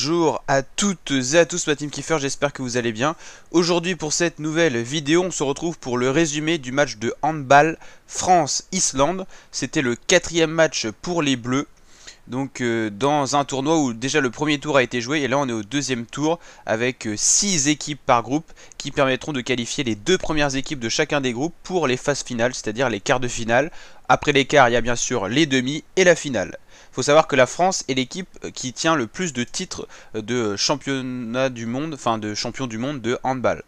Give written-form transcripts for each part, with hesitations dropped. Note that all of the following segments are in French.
Bonjour à toutes et à tous, ma team Kiefer, j'espère que vous allez bien. Aujourd'hui pour cette nouvelle vidéo, on se retrouve pour le résumé du match de handball France-Islande. C'était le 4e match pour les Bleus. Donc dans un tournoi où déjà le premier tour a été joué et là on est au deuxième tour avec 6 équipes par groupe qui permettront de qualifier les 2 premières équipes de chacun des groupes pour les phases finales, c'est-à-dire les quarts de finale. Après les quarts, il y a bien sûr les demi et la finale. Il faut savoir que la France est l'équipe qui tient le plus de titres de championnat du monde, enfin de champion du monde de handball.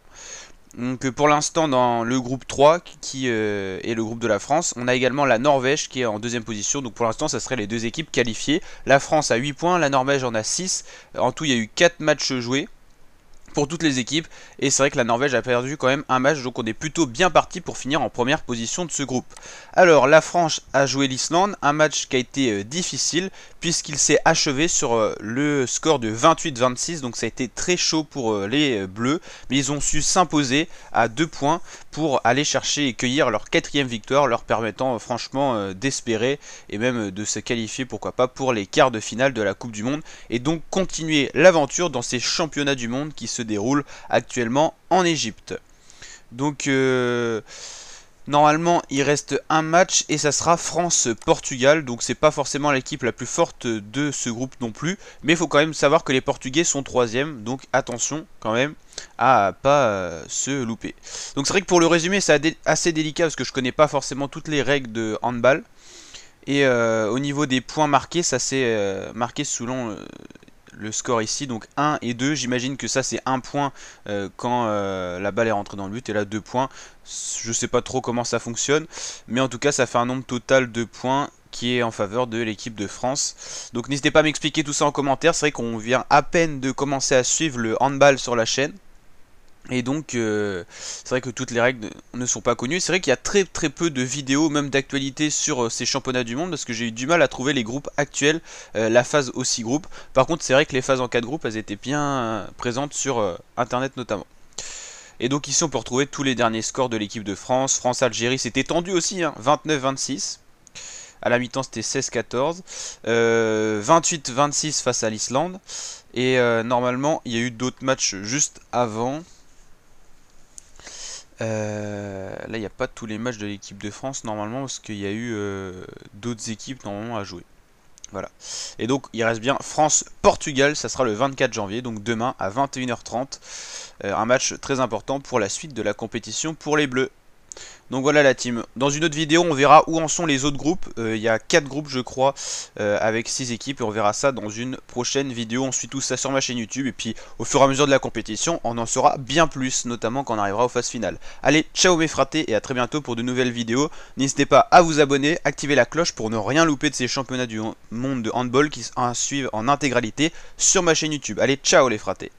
Donc pour l'instant dans le groupe 3 qui est le groupe de la France, on a également la Norvège qui est en deuxième position. Donc pour l'instant ça serait les deux équipes qualifiées. La France a 8 points, la Norvège en a 6. En tout il y a eu 4 matchs joués pour toutes les équipes, et c'est vrai que la Norvège a perdu quand même un match, donc on est plutôt bien parti pour finir en première position de ce groupe. Alors la France a joué l'Islande, un match qui a été difficile puisqu'il s'est achevé sur le score de 28-26, donc ça a été très chaud pour les Bleus, mais ils ont su s'imposer à 2 points pour aller chercher et cueillir leur 4e victoire, leur permettant franchement d'espérer et même de se qualifier pourquoi pas pour les quarts de finale de la Coupe du Monde, et donc continuer l'aventure dans ces championnats du monde qui se déroule actuellement en Égypte. Donc normalement il reste un match et ça sera France-Portugal, donc c'est pas forcément l'équipe la plus forte de ce groupe non plus, mais il faut quand même savoir que les Portugais sont 3e, donc attention quand même à pas se louper. Donc c'est vrai que pour le résumé c'est assez délicat parce que je connais pas forcément toutes les règles de handball, et au niveau des points marqués, ça s'est marqué selon le score ici, donc 1 et 2, j'imagine que ça c'est 1 point quand la balle est rentrée dans le but, et là 2 points, je sais pas trop comment ça fonctionne, mais en tout cas ça fait un nombre total de points qui est en faveur de l'équipe de France. Donc n'hésitez pas à m'expliquer tout ça en commentaire, c'est vrai qu'on vient à peine de commencer à suivre le handball sur la chaîne, et donc c'est vrai que toutes les règles ne sont pas connues. C'est vrai qu'il y a très peu de vidéos, même d'actualité sur ces championnats du monde, parce que j'ai eu du mal à trouver les groupes actuels, la phase aux 6 groupes. Par contre c'est vrai que les phases en 4 groupes, elles étaient bien présentes sur internet notamment. Et donc ici on peut retrouver tous les derniers scores de l'équipe de France. France-Algérie, c'était tendu aussi, hein, 29-26. À la mi-temps c'était 16-14, 28-26 face à l'Islande. Et normalement il y a eu d'autres matchs juste avant. Là il n'y a pas tous les matchs de l'équipe de France normalement, parce qu'il y a eu d'autres équipes normalement à jouer. Voilà. Et donc il reste bien France-Portugal, ça sera le 24 janvier, donc demain à 21h30. Un match très important pour la suite de la compétition pour les Bleus. Donc voilà la team. Dans une autre vidéo on verra où en sont les autres groupes. Il y a 4 groupes je crois, avec 6 équipes, et on verra ça dans une prochaine vidéo. On suit tout ça sur ma chaîne YouTube, et puis au fur et à mesure de la compétition on en saura bien plus, notamment quand on arrivera aux phases finales. Allez, ciao mes fratés, et à très bientôt pour de nouvelles vidéos. N'hésitez pas à vous abonner, activer la cloche pour ne rien louper de ces championnats du monde de handball qui suivent en intégralité sur ma chaîne YouTube. Allez, ciao les fratés.